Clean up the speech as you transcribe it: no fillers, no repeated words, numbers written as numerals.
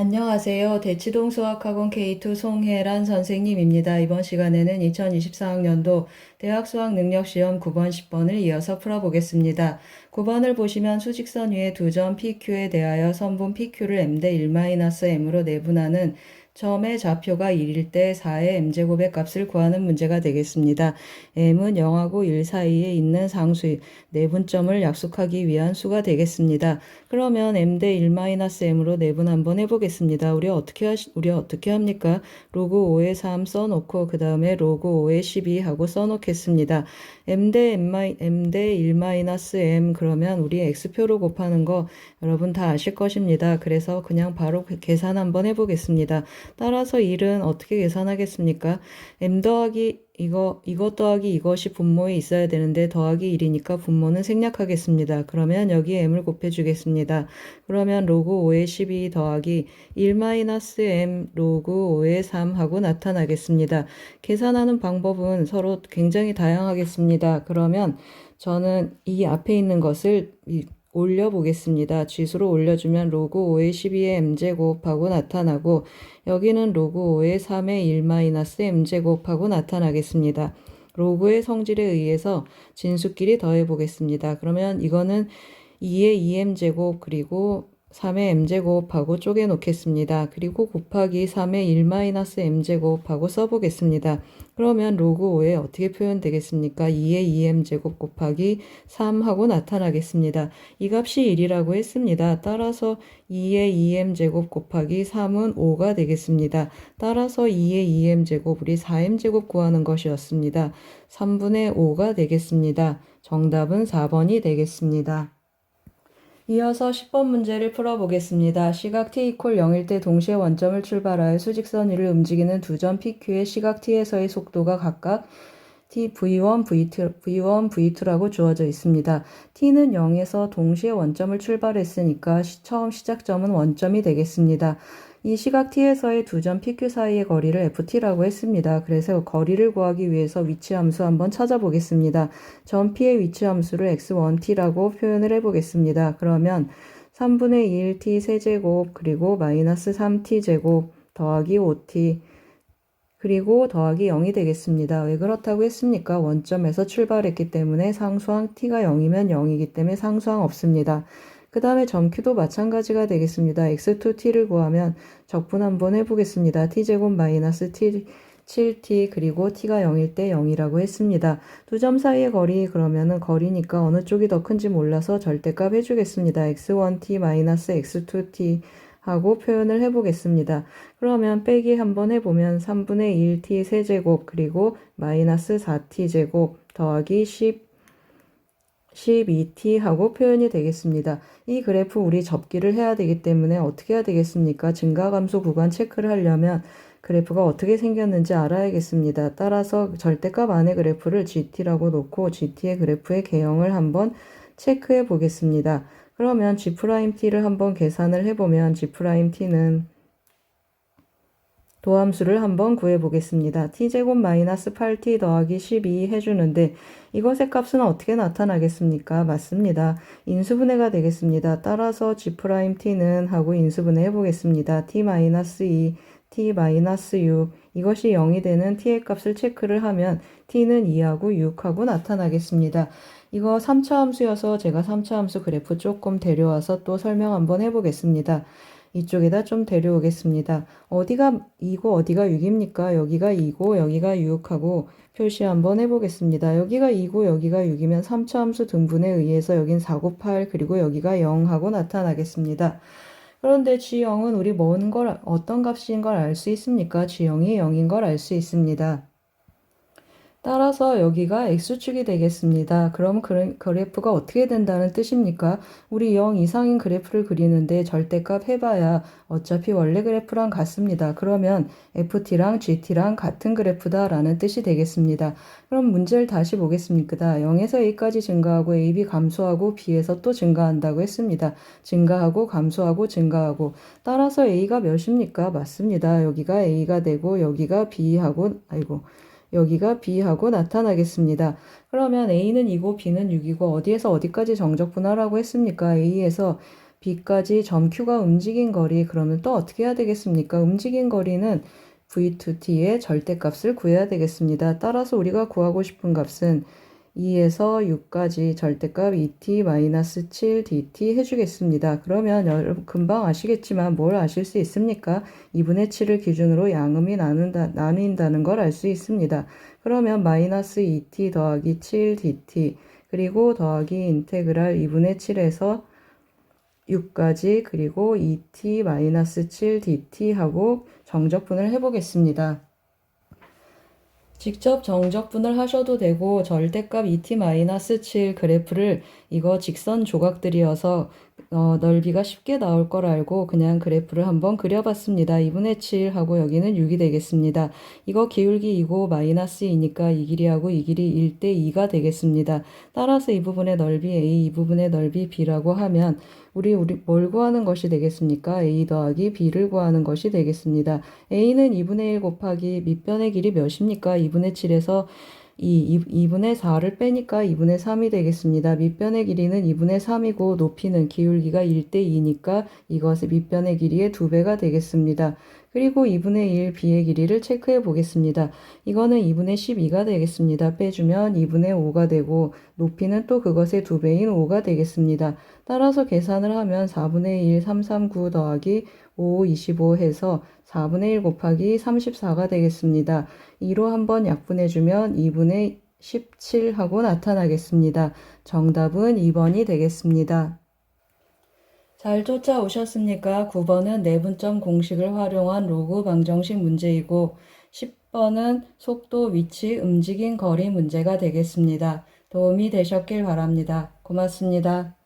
안녕하세요. 대치동 수학학원 K2 송혜란 선생님입니다. 이번 시간에는 2024학년도 대학수학능력시험 9번, 10번을 이어서 풀어보겠습니다. 9번을 보시면 수직선 위에 두 점 PQ에 대하여 선분 PQ를 m 대 1-m으로 내분하는 점의 좌표가 1일 때 4의 m제곱의 값을 구하는 문제가 되겠습니다. m은 0하고 1 사이에 있는 상수의 내분점을 약속하기 위한 수가 되겠습니다. 그러면 m 대 1-m으로 내분 한번 해보겠습니다. 우리 어떻게 합니까? 로그 5의 3 써놓고 그 다음에 로그 5의 12 하고 써놓겠습니다. m 대 1-m 그러면 우리 x표로 곱하는 거 여러분 다 아실 것입니다. 그래서 그냥 바로 계산 한번 해보겠습니다. 따라서 1은 어떻게 계산하겠습니까? m 더하기 이것 더하기 이것이 분모에 있어야 되는데 더하기 1이니까 분모는 생략하겠습니다. 그러면 여기 m을 곱해주겠습니다. 그러면 로그 5의 12 더하기 1-m 로그 5의 3 하고 나타나겠습니다. 계산하는 방법은 서로 굉장히 다양하겠습니다. 그러면 저는 이 앞에 있는 것을 올려보겠습니다. 지수로 올려주면 로그 5의 12의 m제곱하고 나타나고 여기는 로그 5의 3의 1-m제곱하고 나타나겠습니다. 로그의 성질에 의해서 진수끼리 더해보겠습니다. 그러면 이거는 2의 2m제곱 그리고 3의 m제곱하고 쪼개 놓겠습니다. 그리고 곱하기 3의 1-m제곱하고 써보겠습니다. 그러면 로그 5에 어떻게 표현되겠습니까? 2의 2m제곱 곱하기 3하고 나타나겠습니다. 이 값이 1이라고 했습니다. 따라서 2의 2m제곱 곱하기 3은 5가 되겠습니다. 따라서 2의 2m제곱 우리 4m제곱 구하는 것이었습니다. 3분의 5가 되겠습니다. 정답은 4번이 되겠습니다. 이어서 10번 문제를 풀어보겠습니다. 시각 t = 0일 때 동시에 원점을 출발하여 수직선 위를 움직이는 두 점 PQ의 시각 t에서의 속도가 각각 v1, v2라고 주어져 있습니다. t는 0에서 동시에 원점을 출발했으니까 처음 시작점은 원점이 되겠습니다. 이 시각 t에서의 두 점 PQ 사이의 거리를 ft라고 했습니다. 그래서 거리를 구하기 위해서 위치함수 한번 찾아보겠습니다. 점 P의 위치함수를 x1t라고 표현을 해보겠습니다. 그러면 3분의 1t 세제곱 그리고 마이너스 3t제곱 더하기 5t 그리고 더하기 0이 되겠습니다. 왜 그렇다고 했습니까? 원점에서 출발했기 때문에 상수항 t가 0이면 0이기 때문에 상수항 없습니다. 그 다음에 점 Q도 마찬가지가 되겠습니다. x2t를 구하면 적분 한번 해보겠습니다. t제곱 마이너스 t 7t 그리고 t가 0일 때 0이라고 했습니다. 두 점 사이의 거리 그러면은 거리니까 어느 쪽이 더 큰지 몰라서 절대값 해주겠습니다. x1t 마이너스 x2t 하고 표현을 해보겠습니다. 그러면 빼기 한번 해보면 3분의 1t 세제곱 그리고 마이너스 4t제곱 더하기 12t 하고 표현이 되겠습니다. 이 그래프 우리 접기를 해야 되기 때문에 어떻게 해야 되겠습니까? 증가감소 구간 체크를 하려면 그래프가 어떻게 생겼는지 알아야겠습니다. 따라서 절대값 안에 그래프를 gt라고 놓고 gt의 그래프의 개형을 한번 체크해 보겠습니다. 그러면 g't를 한번 계산을 해보면 g't는 도함수를 한번 구해보겠습니다. t제곱 마이너스 8t 더하기 12 해주는데 이것의 값은 어떻게 나타나겠습니까? 맞습니다. 인수분해가 되겠습니다. 따라서 g't는 하고 인수분해 해보겠습니다. t-2, t-6 이것이 0이 되는 t의 값을 체크를 하면 t는 2하고 6하고 나타나겠습니다. 이거 3차 함수여서 제가 3차 함수 그래프 조금 데려와서 또 설명 한번 해보겠습니다. 이쪽에다 좀 데려오겠습니다. 어디가 2고 어디가 6입니까? 여기가 2고 여기가 6하고 표시 한번 해보겠습니다. 여기가 2고 여기가 6이면 3차 함수 등분에 의해서 여긴 4고 8 그리고 여기가 0하고 나타나겠습니다. 그런데 G0은 우리 어떤 값인 걸 알 수 있습니까? G0이 0인 걸 알 수 있습니다. 따라서 여기가 x축이 되겠습니다. 그럼 그래프가 어떻게 된다는 뜻입니까? 우리 0 이상인 그래프를 그리는데 절대값 해봐야 어차피 원래 그래프랑 같습니다. 그러면 ft랑 gt랑 같은 그래프다라는 뜻이 되겠습니다. 그럼 문제를 다시 보겠습니다. 0에서 a까지 증가하고 ab 감소하고 b에서 또 증가한다고 했습니다. 증가하고 감소하고 증가하고 따라서 a가 몇입니까? 맞습니다. 여기가 a가 되고 여기가 b하고 나타나겠습니다. 그러면 A는 2고 B는 6이고 어디에서 어디까지 정적 분할하고 했습니까? A에서 B까지 점 Q가 움직인 거리, 그러면 또 어떻게 해야 되겠습니까? 움직인 거리는 V2t의 절대값을 구해야 되겠습니다. 따라서 우리가 구하고 싶은 값은 2에서 6까지 절대값 2t-7dt 해주겠습니다. 그러면 여러분 금방 아시겠지만 뭘 아실 수 있습니까? 2분의 7을 기준으로 양음이 나뉜다는 걸 알 수 있습니다. 그러면 마이너스 2t 더하기 7dt 그리고 더하기 인테그랄 2분의 7에서 6까지 그리고 2t-7dt 하고 정적분을 해보겠습니다. 직접 정적분을 하셔도 되고 절대값 2t-7 그래프를 이거 직선 조각들이어서 넓이가 쉽게 나올 걸 알고 그냥 그래프를 한번 그려봤습니다. 2분의 7 하고 여기는 6이 되겠습니다. 이거 기울기 2고 마이너스 2니까 이 길이하고 이 길이 1대 2가 되겠습니다. 따라서 이 부분의 넓이 A, 이 부분의 넓이 B라고 하면 우리 뭘 구하는 것이 되겠습니까? A 더하기 B를 구하는 것이 되겠습니다. A는 2분의 1 곱하기 밑변의 길이 몇입니까? 2분의 7에서 2분의 4를 빼니까 2분의 3이 되겠습니다. 밑변의 길이는 2분의 3이고 높이는 기울기가 1대 2니까 이것의 밑변의 길이의 2배가 되겠습니다. 그리고 2분의 1 B의 길이를 체크해 보겠습니다. 이거는 2분의 12가 되겠습니다. 빼주면 2분의 5가 되고 높이는 또 그것의 2배인 5가 되겠습니다. 따라서 계산을 하면 4분의 1 339 더하기 5 25 해서 4분의 1 곱하기 34가 되겠습니다. 2로 한번 약분해주면 2분의 17하고 나타나겠습니다. 정답은 2번이 되겠습니다. 잘 쫓아오셨습니까? 9번은 내분점 공식을 활용한 로그 방정식 문제이고 10번은 속도, 위치, 움직임, 거리 문제가 되겠습니다. 도움이 되셨길 바랍니다. 고맙습니다.